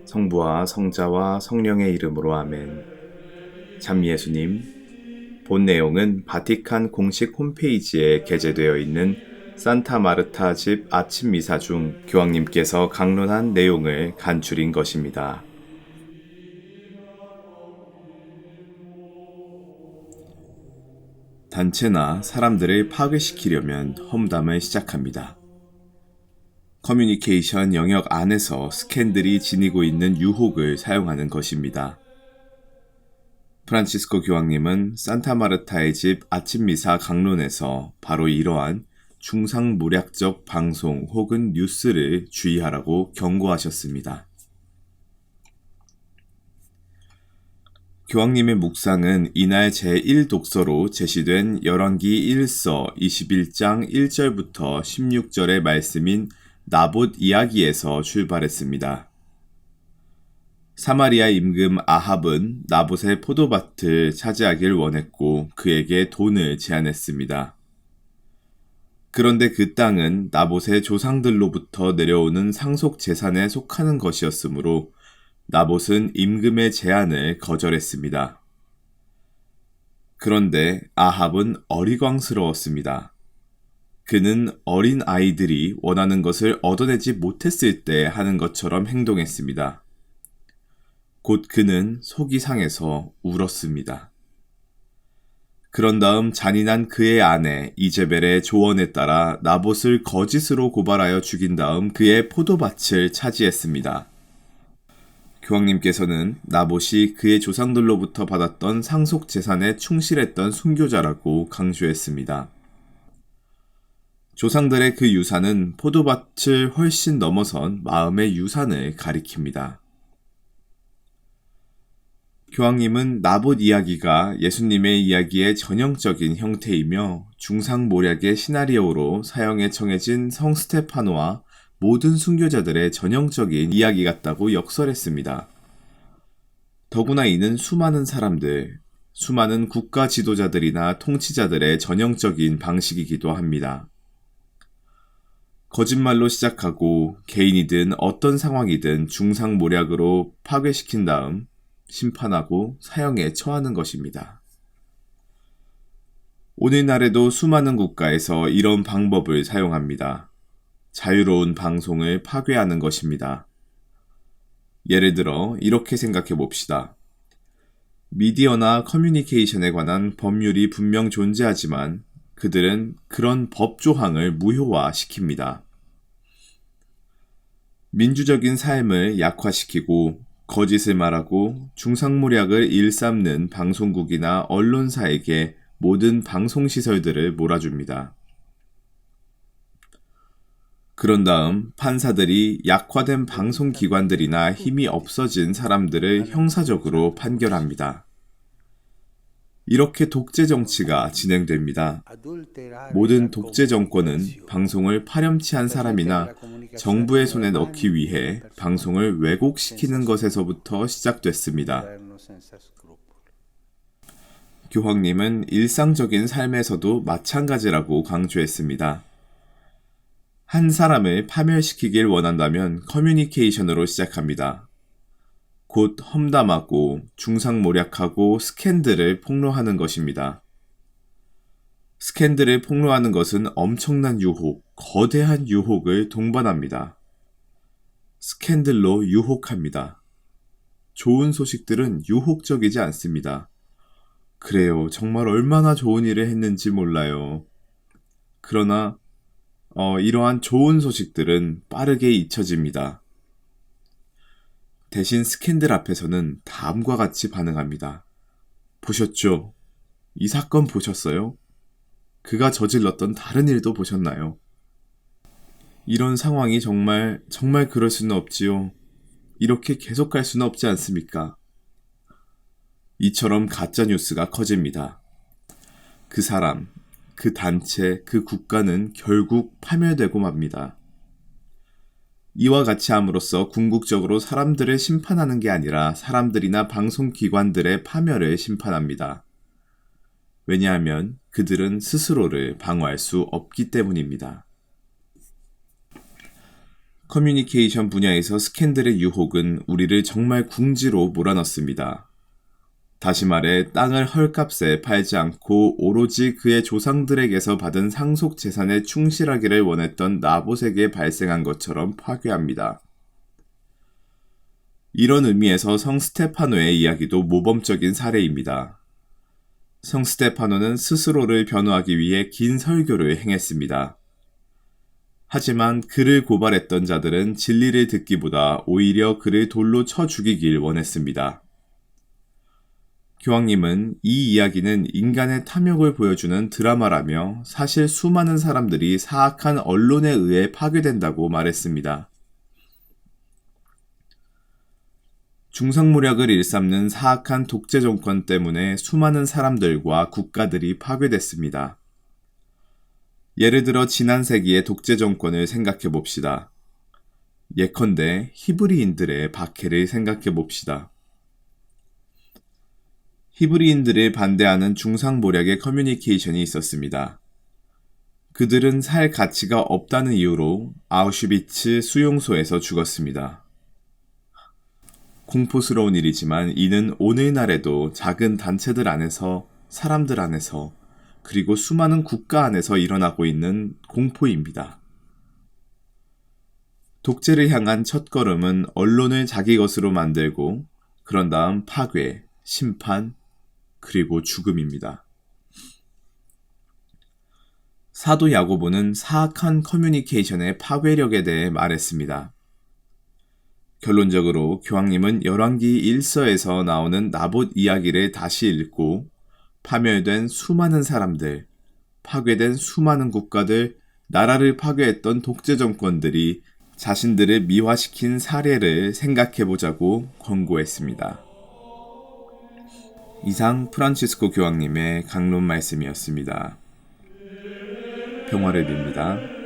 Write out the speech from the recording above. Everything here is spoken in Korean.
성부와 성자와 성령의 이름으로 아멘. 참 예수님, 본 내용은 바티칸 공식 홈페이지에 게재되어 있는 산타 마르타 집 아침 미사 중 교황님께서 강론한 내용을 간추린 것입니다. 단체나 사람들을 파괴시키려면 험담을 시작합니다. 커뮤니케이션 영역 안에서 스캔들이 지니고 있는 유혹을 사용하는 것입니다. 프란치스코 교황님은 산타마르타의 집 아침 미사 강론에서 바로 이러한 중상모략적 방송 혹은 뉴스를 주의하라고 경고하셨습니다. 교황님의 묵상은 이날 제1독서로 제시된 열왕기 1서 21장 1절부터 16절의 말씀인 나봇 이야기에서 출발했습니다. 사마리아 임금 아합은 나봇의 포도밭을 차지하길 원했고 그에게 돈을 제안했습니다. 그런데 그 땅은 나봇의 조상들로부터 내려오는 상속 재산에 속하는 것이었으므로 나봇은 임금의 제안을 거절했습니다. 그런데 아합은 어리광스러웠습니다. 그는 어린 아이들이 원하는 것을 얻어내지 못했을 때 하는 것처럼 행동했습니다. 곧 그는 속이 상해서 울었습니다. 그런 다음 잔인한 그의 아내 이제벨의 조언에 따라 나봇을 거짓으로 고발하여 죽인 다음 그의 포도밭을 차지했습니다. 교황님께서는 나봇이 그의 조상들로부터 받았던 상속 재산에 충실했던 순교자라고 강조했습니다. 조상들의 그 유산은 포도밭을 훨씬 넘어선 마음의 유산을 가리킵니다. 교황님은 나봇 이야기가 예수님의 이야기의 전형적인 형태이며 중상모략의 시나리오로 사형에 청해진 성 스테파노와 모든 순교자들의 전형적인 이야기 같다고 역설했습니다. 더구나 이는 수많은 사람들, 수많은 국가 지도자들이나 통치자들의 전형적인 방식이기도 합니다. 거짓말로 시작하고 개인이든 어떤 상황이든 중상모략으로 파괴시킨 다음 심판하고 사형에 처하는 것입니다. 오늘날에도 수많은 국가에서 이런 방법을 사용합니다. 자유로운 방송을 파괴하는 것입니다. 예를 들어 이렇게 생각해 봅시다. 미디어나 커뮤니케이션에 관한 법률이 분명 존재하지만 그들은 그런 법 조항을 무효화시킵니다. 민주적인 삶을 약화시키고 거짓을 말하고 중상모략을 일삼는 방송국이나 언론사에게 모든 방송시설들을 몰아줍니다. 그런 다음 판사들이 약화된 방송기관들이나 힘이 없어진 사람들을 형사적으로 판결합니다. 이렇게 독재 정치가 진행됩니다. 모든 독재 정권은 방송을 파렴치한 사람이나 정부의 손에 넣기 위해 방송을 왜곡시키는 것에서부터 시작됐습니다. 교황님은 일상적인 삶에서도 마찬가지라고 강조했습니다. 한 사람을 파멸시키길 원한다면 커뮤니케이션으로 시작합니다. 곧 험담하고 중상모략하고 스캔들을 폭로하는 것입니다. 스캔들을 폭로하는 것은 엄청난 유혹, 거대한 유혹을 동반합니다. 스캔들로 유혹합니다. 좋은 소식들은 유혹적이지 않습니다. 그래요, 정말 얼마나 좋은 일을 했는지 몰라요. 그러나 이러한 좋은 소식들은 빠르게 잊혀집니다. 대신 스캔들 앞에서는 다음과 같이 반응합니다. 보셨죠? 이 사건 보셨어요? 그가 저질렀던 다른 일도 보셨나요? 이런 상황이 정말 그럴 수는 없지요. 이렇게 계속 갈 수는 없지 않습니까? 이처럼 가짜뉴스가 커집니다. 그 사람, 그 단체, 그 국가는 결국 파멸되고 맙니다. 이와 같이 함으로써 궁극적으로 사람들을 심판하는 게 아니라 사람들이나 방송기관들의 파멸을 심판합니다. 왜냐하면 그들은 스스로를 방어할 수 없기 때문입니다. 커뮤니케이션 분야에서 스캔들의 유혹은 우리를 정말 궁지로 몰아넣습니다. 다시 말해 땅을 헐값에 팔지 않고 오로지 그의 조상들에게서 받은 상속 재산에 충실하기를 원했던 나봇에게 발생한 것처럼 파괴합니다. 이런 의미에서 성 스테파노의 이야기도 모범적인 사례입니다. 성 스테파노는 스스로를 변호하기 위해 긴 설교를 행했습니다. 하지만 그를 고발했던 자들은 진리를 듣기보다 오히려 그를 돌로 쳐 죽이길 원했습니다. 교황님은 이 이야기는 인간의 탐욕을 보여주는 드라마라며 사실 수많은 사람들이 사악한 언론에 의해 파괴된다고 말했습니다. 중상모략을 일삼는 사악한 독재 정권 때문에 수많은 사람들과 국가들이 파괴됐습니다. 예를 들어 지난 세기의 독재 정권을 생각해 봅시다. 예컨대 히브리인들의 박해를 생각해 봅시다. 히브리인들을 반대하는 중상모략의 커뮤니케이션이 있었습니다. 그들은 살 가치가 없다는 이유로 아우슈비츠 수용소에서 죽었습니다. 공포스러운 일이지만 이는 오늘날에도 작은 단체들 안에서, 사람들 안에서, 그리고 수많은 국가 안에서 일어나고 있는 공포입니다. 독재를 향한 첫걸음은 언론을 자기 것으로 만들고 그런 다음 파괴, 심판, 그리고 죽음입니다. 사도 야고보는 사악한 커뮤니케이션의 파괴력에 대해 말했습니다. 결론적으로 교황님은 열왕기 1서에서 나오는 나봇 이야기를 다시 읽고 파멸된 수많은 사람들, 파괴된 수많은 국가들, 나라를 파괴했던 독재 정권들이 자신들을 미화시킨 사례를 생각해보자고 권고했습니다. 이상 프란치스코 교황님의 강론 말씀이었습니다. 평화를 빕니다.